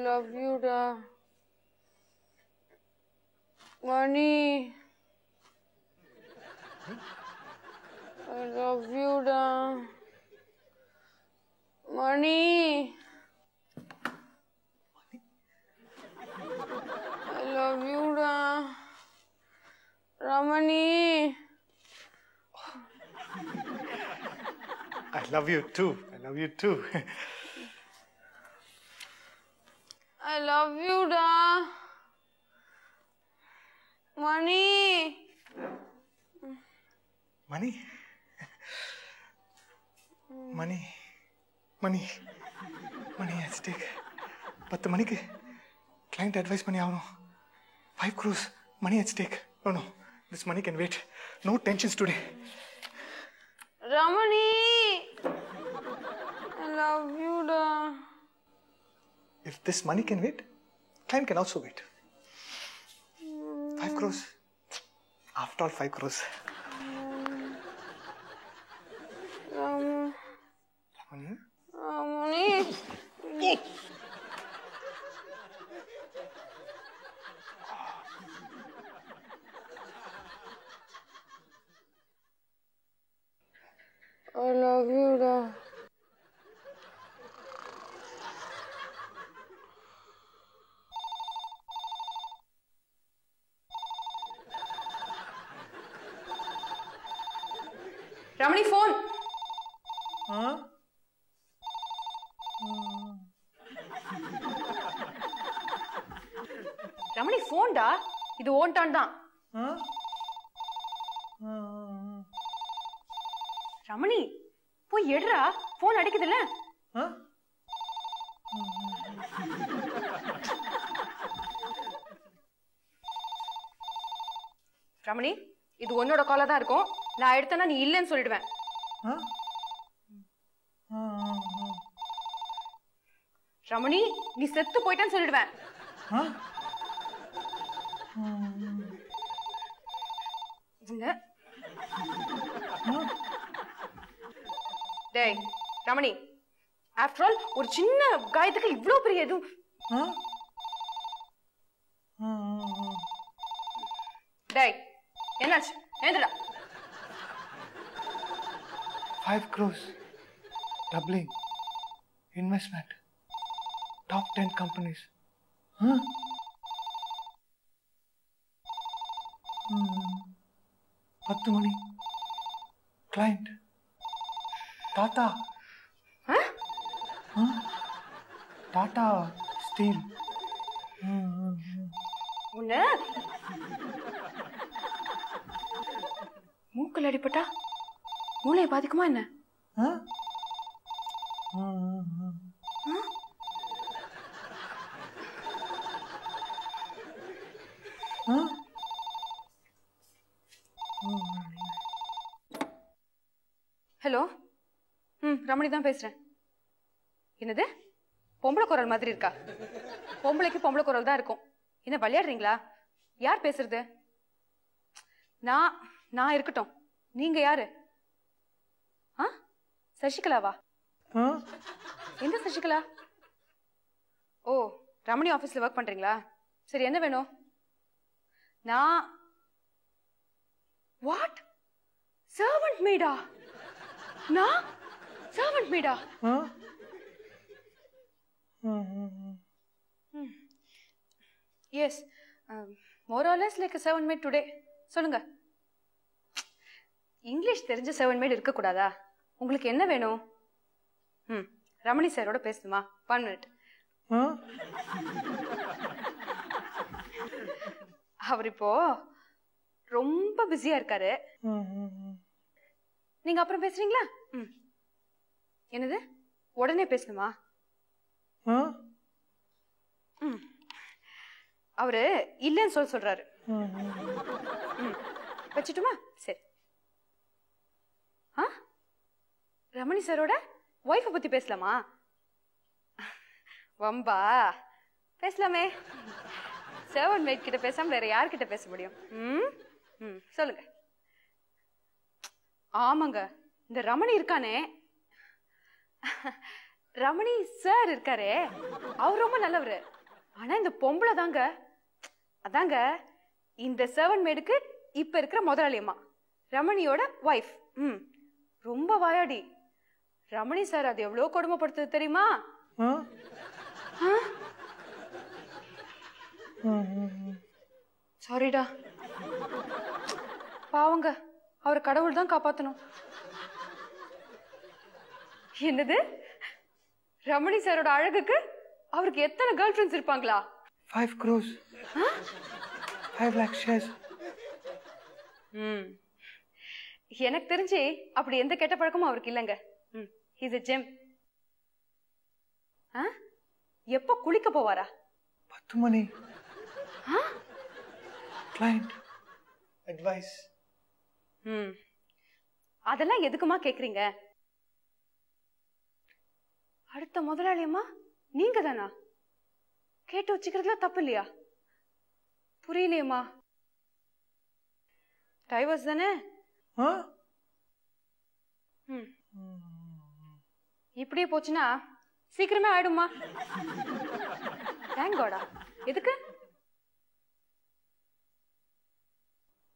love you, da. Money. I love you, da. Money. I love you, da. Ramani. I love you too. I love you too. I love you, da. Money. Money? Money. Money. Money at stake. 10 மணிக்கு client advice பண்ணி ஆகணும். 5 crores. Money at stake. No. This money can wait. No tensions today. Ramani. I love you, da. If this money can wait, client can also wait. 5 crores. After all, 5 crores. Ramani? Ramani. I love you, da. Ramani, phone. Huh? Ramani, phone da. இது own Don தான். ரமணி போய் எடுறா, phone அடிக்குதுல்ல. Ramani, இது உன்னோட காலா தான் இருக்கும். நான் எடுத்தேன்னா நீ இல்லைன்னு சொல்லிடுவேன். ரமணி, நீ செத்து போயிட்டேன்னு சொல்லிடுவேன். டேய் ரமணி, ஆஃப்டர் ஆல் ஒரு சின்ன காயத்துக்கு இவ்ளோ பெரிய இது. டேய் என்னாச்சு? ஏந்திரா. 5 crores. Doubling. Investment. Top 10 companies. 10 மணி. Client. Tata. Tata Steel. உன்ன மூக்கல் அடிப்பட்டா மூளையை பாதிக்குமா என்ன? ஹலோ, ரமணி தான் பேசுறேன். என்னது பொம்பளை குரல் மாதிரி இருக்கா? பொம்பளைக்கு பொம்பளை குரல் தான் இருக்கும். என்ன விளையாடுறீங்களா? யார் பேசுறது? நான் இருக்கட்டும். நீங்க யாரு? சசிகலாவா? எந்த சசிகலா? ஓ, ரமணி ஆபீஸ்ல ஒர்க் பண்றீங்களா? சரி, என்ன வேணும்? நான் வாட் சர்வன்ட் மேடா? நான் சர்வன்ட் மேடா? Yes, more or less like a servant maid today. சொல்லுங்க. இங்கிலீஷ் தெரிஞ்ச servant maid இருக்க கூடாதா? உங்களுக்கு என்ன வேணும்? ரமணி சாரோட பேசணுமா? 1 minute. அவர் இப்போ ரொம்ப பிஸியா இருக்காரு. நீங்க அப்புறம் பேசுறீங்களா? என்னது உடனே பேசணுமா? அவரு இல்லன்னு சொல்றாரு. வச்சுட்டுமா? சரி. ரமணி சாரோட ஒய்ஃபை பத்தி பேசலாமா? வம்பா? பேசலாமே. சர்வன்ட் மேட் கிட்ட பேசாம வேற யார்கிட்ட பேச முடியும்? சொல்லுங்க. ஆமாங்க, இந்த ரமணி இருக்கானே, ரமணி சார் இருக்காரே, அவர் ரொம்ப நல்லவரு. ஆனா இந்த பொம்பளை தாங்க, அதாங்க இந்த சர்வன்ட் மேடுக்கு இப்ப இருக்கிற முதலாளியம்மா, ரமணியோட வைஃப். ரொம்ப வாயாடி. ரமணி சார் அது எவ்வளவு கொடுமைப்படுத்துது தெரியுமா? சாரிடா, பாவங்க, அவர் கடவுள் தான் காப்பாத்தணும். என்னது, ரமணி சாரோட அழகுக்கு அவருக்கு எத்தனை கேர்ள் ஃப்ரெண்ட்ஸ் இருப்பாங்களா? 5 crores. 5 lakh shares. எனக்கு தெரிஞ்சு அப்படி எந்த கெட்ட பழக்கமும் அவருக்கு இல்லைங்க. He's a GeM. எப்போ குளிக்க போவாரா? 10 மணி. Client advice. அதெல்லாம் எதுக்குமா கேக்குறீங்க? அடுத்த முதலாளியம்மா நீங்க தானா? கேட்டு வச்சுக்கிறதுல தப்பு இல்லையா? புரியலையம்மா. டைவர்ஸ் தானே? இப்படியே போச்சுன்னா சீக்கிரமே ஆயிடுமா? தேங்க் காடா. எதுக்கு?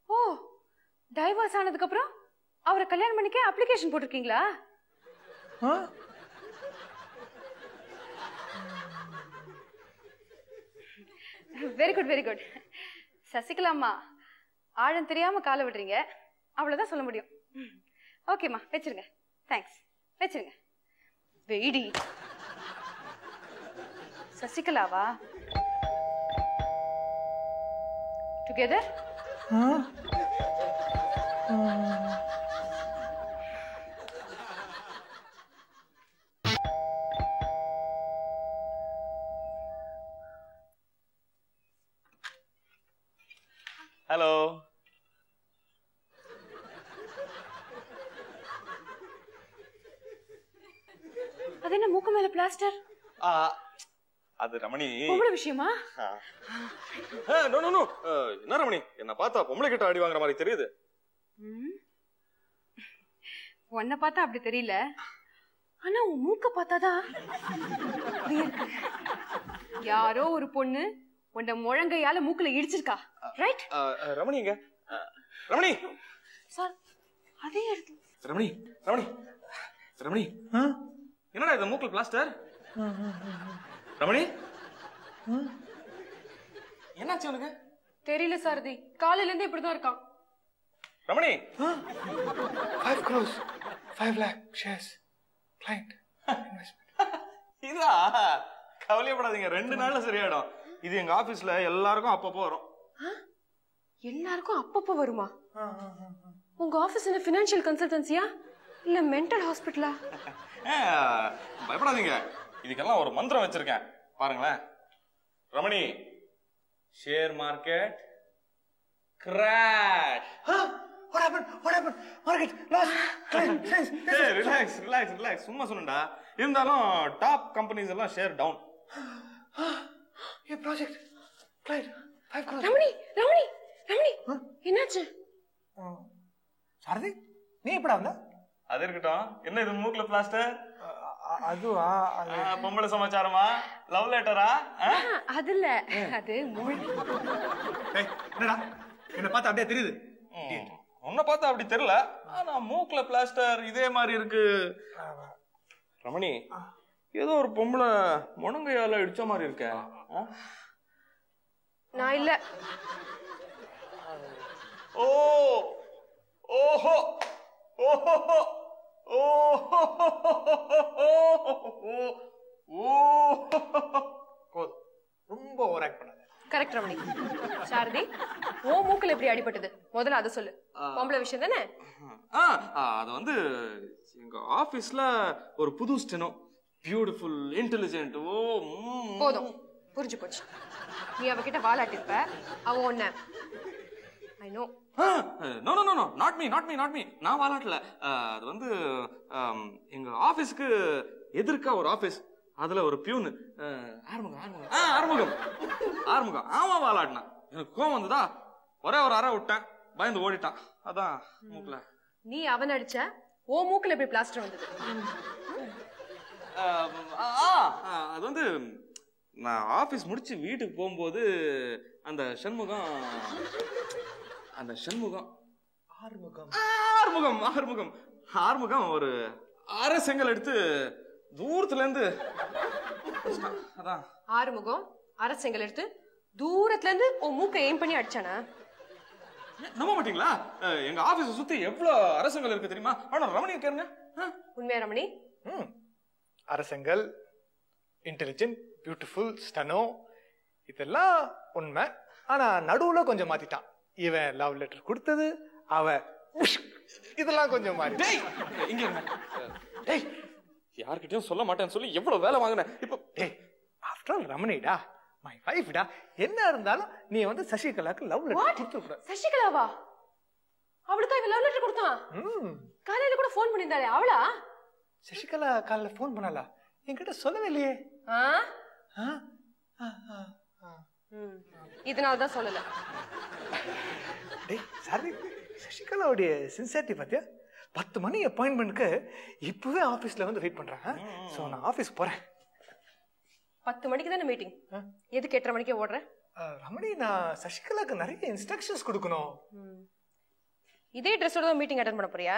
ஓ, டைவர்ஸ் ஆனதுக்கு அப்புறம் அவரை கல்யாணம் பண்ணிக்க அப்ளிகேஷன் போட்டிருக்கீங்களா? Very good, very good. Sasikala அம்மா, ஆழம் தெரியாம காலை விடுறீங்க, அவ்வளவுதான் சொல்ல முடியும். ஓகேம்மா, வச்சிருங்க. தேங்க்ஸ், வச்சிருங்க. வெயிடி. சசிகலாவா? டுகெதர்? ஹலோ. அது என்ன மூக்கு மேல பிளாஸ்டர்? அது ரமணி. பொம்பளை விஷயமா? No no no. என்ன ரமணி, என்ன பார்த்தா பொம்பளை கிட்ட அடி வாங்குற மாதிரி தெரியுது. உன்னை பார்த்தா அப்படி தெரியல, ஆனா உன் மூக்க பார்த்தாதான் யாரோ ஒரு பொண்ணு உன்னை முழங்கையால மூக்குல இடிச்சிருக்கா. ரைட்? ரமணி எங்க? ரமணி சார், அதே இடத்துல. ரமணி, ரமணி, ரமணி, என்னடா இது மூக்குல பிளாஸ்டர்? ரமணி, என்னாச்சு உனக்கு? தெரியல சாரதி, காலையில இருந்து இப்படிதான் இருக்கான். Ramani, 5 crores, 5 lakh shares, client investment. இதா, கவலையப்படாதீங்க, 2 நாள்ல சரியாயிடும். இது எங்க ஆபீஸ்ல எல்லாருக்கும் அப்பப்போ வரும். எல்லாருக்கும் அப்பப்போ வருமா? உங்க ஆபீஸ் என்ன ஃபினான்ஷியல் கன்சல்டன்சியா இல்ல மென்டல் ஹாஸ்பிட்டலா? பயப்படாதீங்க, இதுக்கெல்லாம் ஒரு மந்திரம் வச்சிருக்கேன் பாருங்களேன். Ramani, share market crash. What happened? What happened? Market lost. Relax. சும்மா சொன்னடா. இருந்தாலும் டாப் கம்பெனிஸ் எல்லாம் share down. Your project. Client 5 crores. Ramani என்னாச்சு? சாரதி, நீ எப்படா வந்த? அது இருக்கட்டும், என்ன இது மூக்குல பிளாஸ்டர்? அதுவா? பொம்பளை சமாச்சாரமா? லவ் லெட்டரா? அது இல்ல, அது என்னடா என்ன பார்த்தா அப்படியே தெரியுது? உன்னை பார்த்தா அப்படி தெரியல, ஆனா மூக்குல பிளாஸ்டர் இதே மாதிரி இருக்கு. ரமணி, ஏதோ ஒரு பொம்பளை முனங்கையால இடிச்ச மாதிரி இருக்க. நான் இல்ல. ஓஹோ ரொம்ப ஓவர் ஆக்ட் பண்ணாத. கரெக்ட் ரமணி. சாரதி, ஓ மூக்குல எப்படி அடிபட்டது முதல்ல அதை சொல்லு. பொம்பளை விஷயம் தானே? அது வந்து எங்க ஆபீஸ்ல ஒரு புது ஸ்டெனோ, பியூட்டிஃபுல், இன்டெலிஜென்ட். போதும், புரிஞ்சு போச்சு. நீ அவகிட்ட வாலாட்டிருப்ப, அவ ஒன்ன. I know. No, not me. நான் வாலாட்டல. அது வந்து எங்க ஆபீஸ்க்கு எதிர்க்க ஒரு ஆபீஸ், அதுல ஒரு பியூனு ஆறுமுகம் அவன் வாலாட்டினா. எனக்கு கோவம் வந்ததா, ஒரே ஒரு அறை விட்டேன், பயந்து ஓடிட்டான். அதான் மூக்குல. நீ அவன் அடிச்ச, ஓ மூக்குல எப்படி பிளாஸ்டர் வந்தது? அது வந்து நான் ஆபீஸ் முடிச்சு வீட்டுக்கு போகும்போது அந்த சண்முகம் ஒரு அரை செங்கல் எடுத்து தூரத்துல இருந்து உன் மூக்கை எய்ம் பண்ணி அடிச்சானா? நம்ப மாட்டீங்களா? எங்க ஆபீஸ் சுத்தி எவ்வளவு அரசங்கள் இருக்கு தெரியுமா? ஆனா ரமணி கேருங்க. உண்மையா ரமணி? அரசங்கள், இன்டெலிஜென்ட், பியூட்டிஃபுல், ஸ்டனோ, இதெல்லாம் உண்மை. ஆனா நடுவுல கொஞ்சம் மாத்திட்டான். இவன் லவ் லெட்டர் கொடுத்தது, அவ இதெல்லாம் கொஞ்சம் மாறி. இங்க யார்கிட்டயும் சொல்ல மாட்டேன்னு சொல்லி எவ்வளவு வேலை வாங்கினேன். இப்போ ஆஃப்டர் ஆல் ரமணிடா, மை வைஃப்டா, என்ன இருந்தாலும் நீ வந்து சசிகலாக்கு லவ் லெட்டர் கொடுத்துருக்க. சசிகலாவா? அவளுக்கு இவன் லவ் லெட்டர் கொடுத்தான்? காலையில கூட ஃபோன் பண்ணியிருந்தாளே, அவளா? சசிகலா காலையில ஃபோன் பண்ணலா? என்கிட்ட சொல்லவே இல்லையே. இதனாலதான் சொல்லல. சாரி, சசிகலாவுடைய சின்சியாரிட்டி பாத்தியா? 10 மணி அப்பாயின்மெண்ட்க்கு இப்பவே ஆபீஸ்ல வந்து வெயிட் பண்றாங்க. சோ நான் ஆபீஸ் போறேன். 10 மணிக்கு தானே மீட்டிங், எதுக்கு 8:30 மணிக்கே ஓடுற? ரமணி, நான் சசிகலாக்கு நிறைய இன்ஸ்ட்ரக்ஷன்ஸ் கொடுக்கணும். இதே ட்ரெஸ்ஸோட தான் மீட்டிங் அட்டெண்ட் பண்ண போறியா?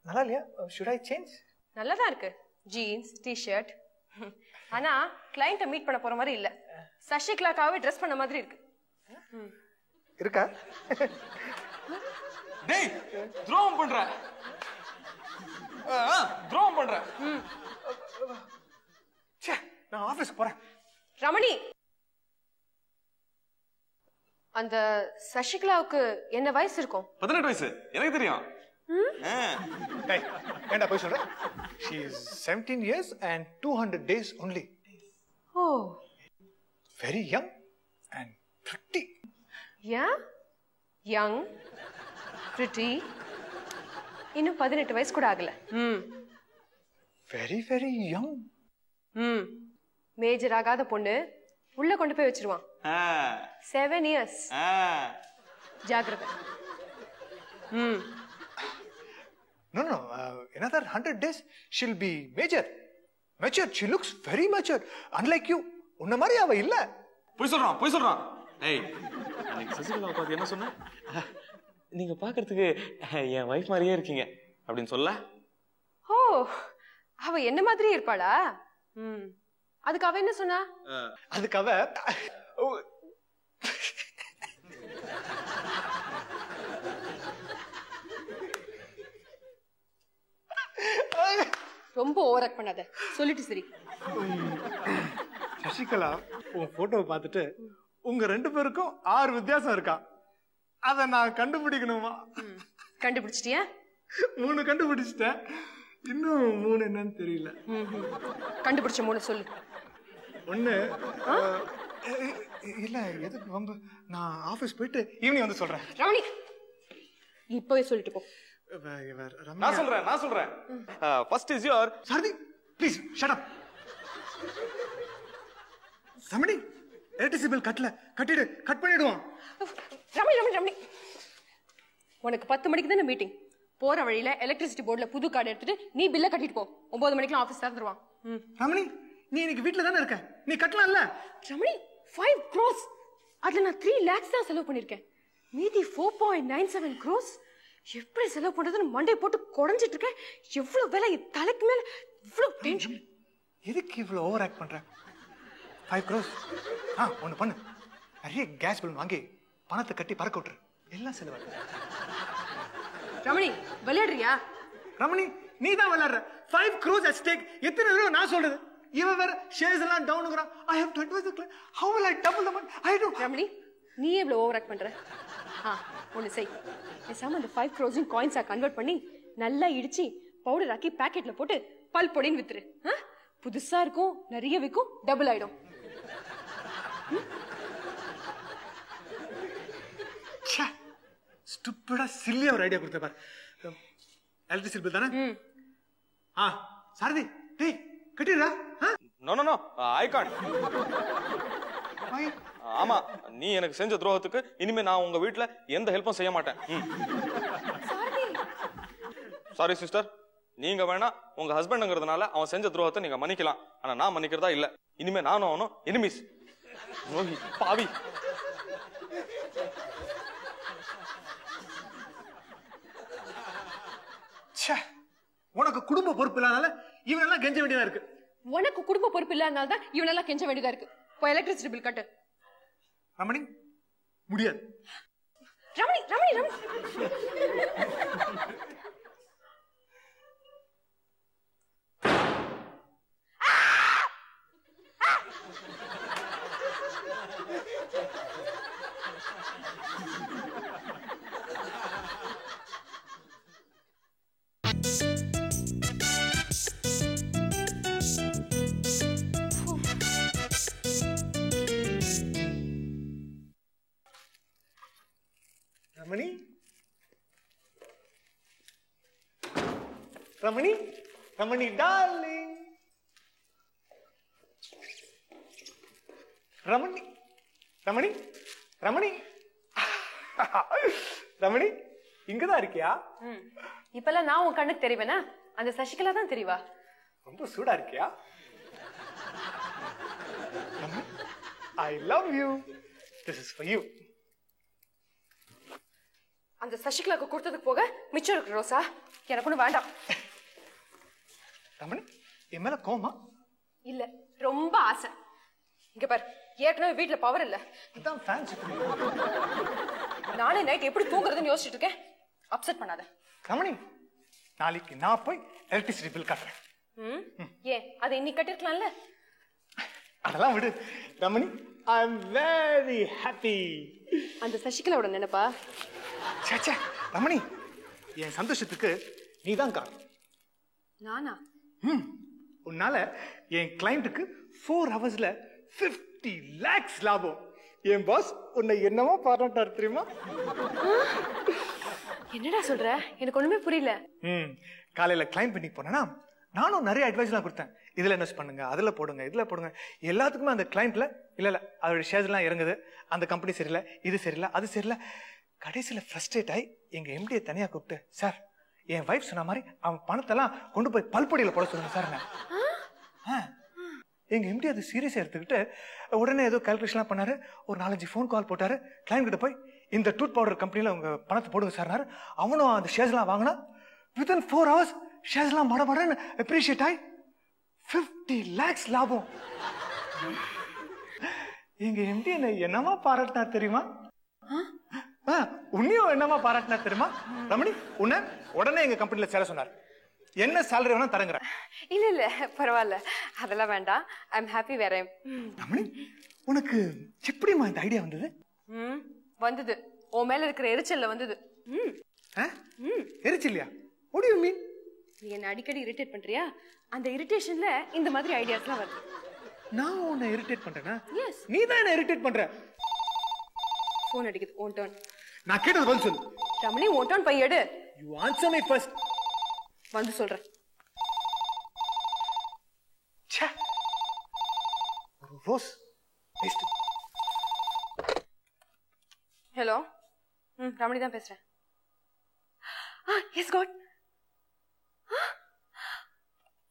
நல்லா இல்லையா? should I change? நல்லதா இருக்கு, ஜீன்ஸ், டி-ஷர்ட். ஆனா கிளையண்ட்டை மீட் பண்ண போற மாதிரி இல்ல, சசிகலாக்காவே ட்ரெஸ் பண்ண மாதிரி இருக்கு. இருக்கா? டேய், துரோகம் பண்ற. ச்சே, நான் ஆபீஸ் போறேன். ரமணி, அந்த சசிகலாவுக்கு என்ன வயசு இருக்கும்? 18 வயசு, எனக்கு தெரியும். ஏண்டா போய் சொல்ற? She is 17 years and 200 days only. Oh, very young and pretty. Yeah, young, pretty. இன்னும் 18 வயசு கூட ஆகல. very very young. மேஜர் ஆகாத பொண்ணு உள்ள கொண்டு போய் வச்சிருவான். 7 years. ஜாகிரதை. No, another 100 days she'll be mature. She looks very mature, unlike you. உன்ன மாதிரி அவ இல்ல. போய் சொல்றான். ஏய், அன்னைக்கு சசிகலாவை பார்த்து என்ன சொன்ன? நீங்க பாக்குறதுக்கு என் வைஃப் மாதிரியே இருக்கீங்க அப்படின்னு சொல்ல. ஓ, அவ என்ன மாதிரியே இருப்பாளா? அதுக்கு அவ என்ன சொன்னா? அதுக்கு அவ ரொம்ப ஓவர் ஆக்ட் பண்ணாத, சொல்லிட்டு சரி. சசிகலா உன் போட்டோவை பார்த்துட்டு உங்க 2 பேருக்கும் 6 வித்தியாசம் இருக்கா. அத நான் கண்டுபிடிக்கணுமா? கண்டுபிடிச்சிட்டியா? 3 கண்டுபிடிச்சிட்டேன். இன்னும் 3 என்னன்னு தெரியல. கண்டுபிடிச்ச 3 சொல்லு. 1 இல்ல எதுக்கு வம்பு? நான் ஆபீஸ் போயிட்டு ஈவினிங் வந்து சொல்றேன். ரமணி இப்பவே சொல்லிட்டு போ. நான் சொல்றேன். First is your Sarathi. Please shut up. Ramani electricity bill கட்டிடு. கட் பண்ணிடுவோம். ரமணி உனக்கு 10 மணிக்கு தானே மீட்டிங். போற வழியில எலக்ட்ரிசிட்டி போர்டுல புது கார்டு எடுத்துட்டு நீ பில்ல கட்டிட்டு போ. 9 மணிக்கு ஆபீஸ் திறந்துருவான். ரமணி நீ இன்னைக்கு வீட்ல தானே இருக்க, நீ கட்டலாம்ல? ரமணி 5 crores அதுல நான் 3 lakhs தான் செலவு பண்ணிருக்கேன். மீதி 4.97 crores எப்படி செலவு பண்றதுன்னு மண்டை போட்டு குடஞ்சிட்டு இருக்கேன். எவ்வளவு வேலை தலைக்கு மேல, இவ்வளவு டென்ஷன். எதுக்கு இவ்வளவு ஓவர் ஆக்ட் பண்ற? 5 crores ஒண்ணு பண்ணு. நிறைய கேஸ் பில் வாங்கி பணத்தை கட்டி பறக்க விட்டுரு. எல்லாம் செலவாக. ரமணி விளையாடுறியா? ரமணி நீ தான் விளையாடுற. 5 crores at stake. எத்தனை தடவை நான் சொல்றது? இவன் வேற ஷேர்ஸ் எல்லாம் டவுனுங்கறான். I have to advise the client. How will I double the money? I don't. Ramani நீ எவ்வளவு ஓவர் ஆக்ட் பண்ற? ஒண்ணு செய். பேசாம அந்த 5 crores காயின்ஸா கன்வெர்ட் பண்ணி நல்லா இடிச்சு பவுடர் ஆக்கி பாக்கெட்ல போட்டு பல் பொடின்னு வித்துரு. புதுசா இருக்கும், நிறைய விக்கும், டபுள் ஆயிடும். ஸ்டூபிடா சில்லியா ஒரு ஐடியா கொடுத்த பாரு. எலக்ட்ரிசிட்டி பில் தானே? சாரதி டேய் கட்டிடுடா. No I can't. ஆமா, நீ எனக்கு செஞ்ச துரோகத்துக்கு இனிமே நான் உங்க வீட்டுல எந்த ஹெல்ப்பும் செய்ய மாட்டேன். சாரி சிஸ்டர், நீங்க வேணா உங்க ஹஸ்பண்ட்ங்கிறதுனால அவன் செஞ்ச துரோகத்தை நீங்க மன்னிக்கலாம். ஆனா நான் மன்னிக்கிறதா இல்ல. இனிமே நானும் அவனும் எனிமீஸ். நோகி பாவி. உனக்கு குடும்ப பொறுப்பு இல்லாதனால இவனெல்லாம் கெஞ்ச வேண்டியதா இருக்கு. உனக்கு குடும்ப பொறுப்பு இல்லாதனால தான் இவனெல்லாம் கெஞ்ச வேண்டியதா இருக்கு. போய் எலக்ட்ரிசிட்டி பில் கட்டு. ரமணி முடியாது. ரமணி ரமணி டார்லிங். ரமணி இங்கதான் இருக்கியா? இப்பெல்லாம் நான் உன் கண்ணுக்கு தெரிவேனா? அந்த சசிகலா தான் தெரியவா? ரொம்ப சூடா இருக்கியா? I love you. This is for you. அந்த சசிகலாக்கு கொடுத்ததுக்கு போக மிச்சம் இருக்கு ரோசா. எனக்கு ஒண்ணு வேண்டாம். ரமணி என் மேல கோமா? இல்ல, ரொம்ப ஆசை. இங்க பாரு, ஏற்கனவே வீட்டுல பவர் இல்ல. இதான் ஃபேன் சுத்தி. நானே நைட் எப்படி தூங்குறதுன்னு யோசிச்சுட்டு இருக்கேன். அப்செட் பண்ணாத. ரமணி நாளைக்கு நான் போய் எலக்ட்ரிசிட்டி பில் கட்டுறேன். ஏன் அதை இன்னைக்கு கட்டிருக்கலாம்ல? அதெல்லாம் விடு Ramani. I am very happy. அந்த சசிகலாவோட நினைப்பா? சே ரமணி, என் சந்தோஷத்துக்கு நீதான் காரணம். நானா? உன்னால என் கிளையண்ட்டுக்கு 4 ஹவர்ஸ்ல 50 lakhs லாபம். என் பாஸ் உன்னை என்னவா பாராட்டாரு தெரியுமா? என்னடா சொல்ற? எனக்கு ஒண்ணுமே புரியல. காலையில கிளைண்ட் மீட்டிங் போனா நானும் நிறைய அட்வைஸ்லாம் கொடுத்தேன். இதுல இன்வெஸ்ட் பண்ணுங்க, அதுல போடுங்க, இதுல போடுங்க. எல்லாத்துக்குமே அந்த கிளைண்ட்ல இல்ல அவருடைய ஷேர்ஸ் எல்லாம் இறங்குது. அந்த கம்பெனி சரியில்லை, இது சரியில்லை, அது சரியில்லை. கடைசியில ஃப்ரஸ்ட்ரேட் ஆகி எங்க எம்டியை தனியா கூப்பிட்டு, சார் என் வைஃப் சொன்ன மாதிரி அவன் பணத்தெல்லாம் கொண்டு போய் பல்பொடியில போட சொல்லுங்க சார். எங்க எம்டி அது சீரியஸா எடுத்துக்கிட்டு உடனே ஏதோ கால்குலேஷன்லாம் பண்ணாரு. ஒரு 4-5 ஃபோன் கால் போட்டாரு. கிளைண்ட் கிட்ட போய் இந்த டூத் பவுடர் கம்பெனில உங்க பணத்தை போடுங்க சார்னாரு. அவனும் அந்த ஷேர்ஸ் எல்லாம் வாங்கினா வித்தின் 4 hours ஷேர்ஸ் எல்லாம் மடமடன்னு அப்ரிஷியேட் ஆகி 50 lakhs லாபம். எங்க எம்டி என்னமா பாராட்டினா தெரியுமா? உன்னையும் என்னமா பாராட்டினா தெரியுமா? ரமணி உன்னை உடனே எங்க கம்பெனில சேர சொன்னார். என்ன சேலரி வேணா தரங்குறேன். இல்ல பரவாயில்ல, அதெல்லாம் வேண்டாம். ஐ அம் ஹாப்பி வேற. ரமணி உனக்கு எப்படிமா இந்த ஐடியா வந்தது? வந்தது உன் மேல இருக்கிற எரிச்சல்ல வந்தது. எரிச்சல்லையா? What do you mean? நீ என்ன அடிக்கடி இரிட்டேட் பண்றியா? அந்த இரிட்டேஷன்ல இந்த மாதிரி ஐடியாஸ்லாம் வருது. நான் உன்னை இரிட்டேட் பண்றேனா? எஸ். நீ தான் என்ன இரிட்டேட் பண்ற. ஃபோன் அடிக்குது. Own turn. நான் கேட்டது பதில் சொல்லு. ரமணி ஓன் டர்ன் பை எடு. You answer me first. வந்து சொல்றேன். ச்சே. ஒரு ரோஸ். வேஸ்ட். ஹலோ. ரமணி தான் பேசுறேன். Yes God.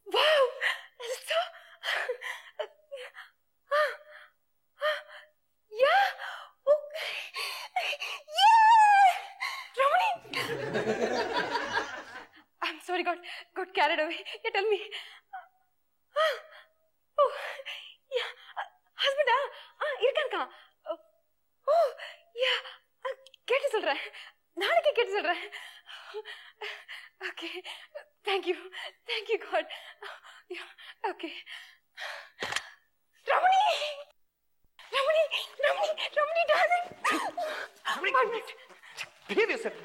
Wow! So, yeah. Okay. Yeah. Ramani. I'm sorry, got carried away. You tell me. Oh, yeah. Husband, irkanka. Oh, yeah. கேட்டு சொல்றேன். நாளைக்கு கேட்டு சொல்றேன். Okay. Thank you God. Yeah, okay. Ramani darling. One minute. Behave yourself.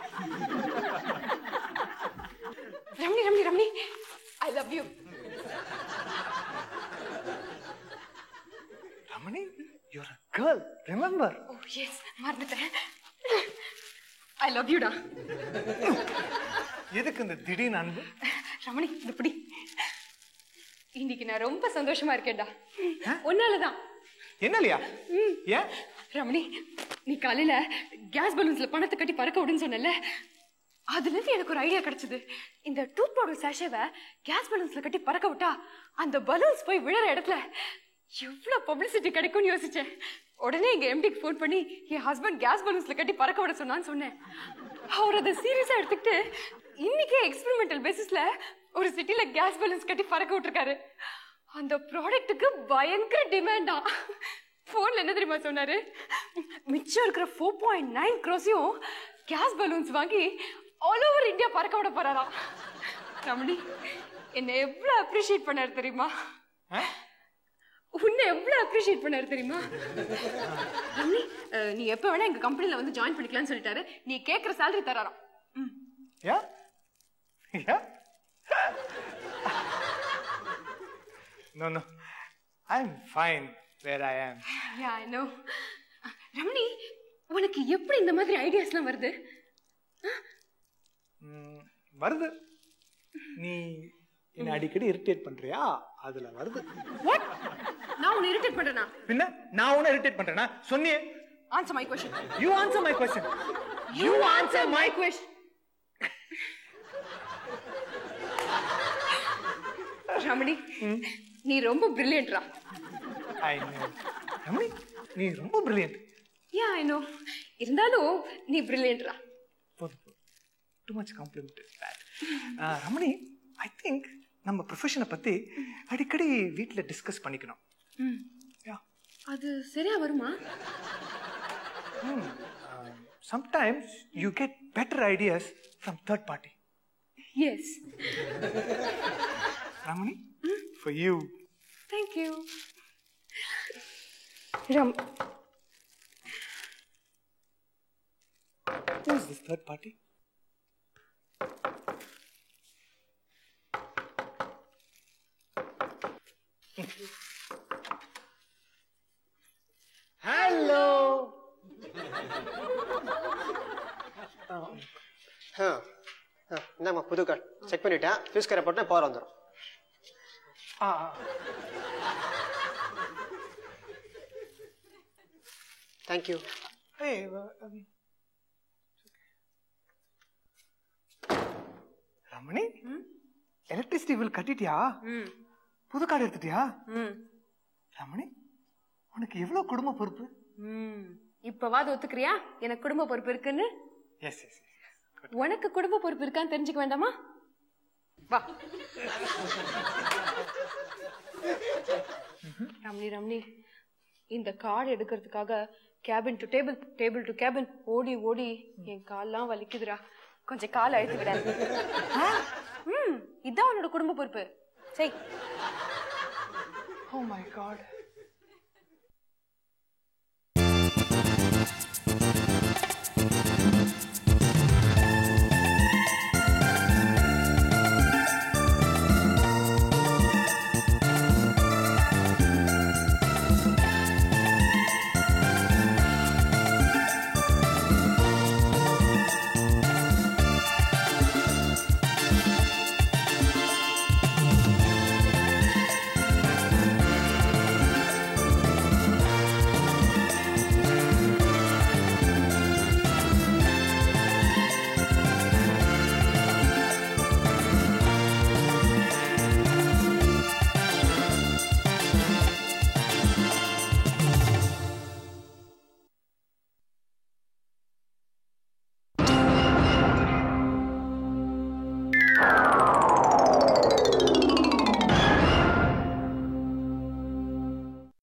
Ramani, I love you. Ramani, you're a girl. Remember? Oh yes, மறந்துட்டேன். I love you டா. எதுக்கு இந்த திடீர் அன்பு? ரமணி இப்படி இன்னைக்கு நான் ரொம்ப சந்தோஷமா இருக்கேன்டா. உன்னாலதான். என்னலையா? ஏன்? ரமணி நீ காலையில கேஸ் பலூன்ஸ்ல பணத்தை கட்டி பறக்க விடுன்னு சொன்னல, அதுல இருந்து எனக்கு ஒரு ஐடியா கிடைச்சது. இந்த டூத் பவுடர் சாஷேவை கேஸ் பலூன்ஸ்ல கட்டி பறக்க விட்டா அந்த பலூன்ஸ் போய் விழற இடத்துல எவ்வளவு பப்ளிசிட்டி கிடைக்கும்னு யோசிச்சேன். உடனே எங்க எம்டிக்கு ஃபோன் பண்ணி என் ஹஸ்பண்ட் கேஸ் பலூன்ஸ்ல கட்டி பறக்க விட சொன்னான்னு சொன்னேன். அவர் அதை சீரியஸா எடுத்துக்கிட்டு இன்னைக்கே எக்ஸ்பெரிமெண்டல் பேசிஸ்ல ஒரு சிட்டில கேஸ் பலூன்ஸ் கட்டி பறக்க விட்டுருக்காரு. அந்த ப்ராடக்ட்டுக்கு பயங்கர டிமாண்டா. போன்ல என்ன தெரியுமா சொன்னாரு? மிச்சம் இருக்கிற 4.9 crores கேஸ் பலூன்ஸ் வாங்கி ஆல் ஓவர் இந்தியா பறக்க விட போறாராம். ரமணி என்ன எவ்வளவு அப்ரிஷியேட் பண்ணாரு தெரியுமா? உன்னை எவ்வளவு அப்ரிஷியேட் பண்ணாரு தெரியுமா? ரமணி நீ எப்ப வேணா எங்க கம்பெனில வந்து ஜாயின் பண்ணிக்கலாம்னு சொல்லிட்டாரு. நீ கேக்குற salary தராராம். Yeah? Yeah? No. I'm fine where I am. Yeah, I know. Ramani உனக்கு எப்படி இந்த மாதிரி ஐடியாஸ்லாம் வருது? வருது. நீ என்ன அடிக்கடி இரிட்டேட் பண்றியா? அதுல வருது. What? நான் உன்னை இரிட்டேட் பண்றேனா? பின்ன நான் உன்னை இரிட்டேட் பண்றேனா? சொன்னியே. Answer my question. You answer my question. You answer my question. Ramani நீ ரொம்ப பிரில்லியன்ட்ரா. I know. ரமணி நீ ரொம்ப பிரில்லியன்ட். Yeah, I know. இருந்தாலும் நீ பிரில்லியன்ட்ரா. Too much compliment is bad. Ramani I think நம்ம ப்ரொஃபஷனை பத்தி அடிக்கடி வீட்ல டிஸ்கஸ் பண்ணிக்கணும். அது சரியா வருமா? Sometimes you get better ideas from third party. Yes. Ramani, for you. Thank you. Who is this third party? Hello. என்னம்மா புது கார்டு செக் பண்ணிட்டேன். ஃபீஸ் கரை போட்டேன், பவர் வந்துடும். தேங்க்யூ. ரமணி எலக்ட்ரிசிட்டி பில் கட்டிட்டியா? புது கார்டு எடுத்துட்டியா? ரமணி உனக்கு எவ்வளவு குடும்ப பொறுப்பு? இப்பவாது ஒத்துக்கிறியா எனக்கு குடும்ப பொறுப்பு இருக்குன்னு? Yes yes. உனக்கு குடும்ப பொறுப்பு இருக்கான்னு தெரிஞ்சுக்க வேண்டாமா? வா. ரமணி இந்த கார்டு எடுக்கிறதுக்காக cabin to table, table to cabin ஓடி ஓடி என் கால்லாம் வலிக்குதுடா. கொஞ்சம் கால் அழுத்து விட. இதான் உன்னோட குடும்ப பொறுப்பு. சரி. Oh my God.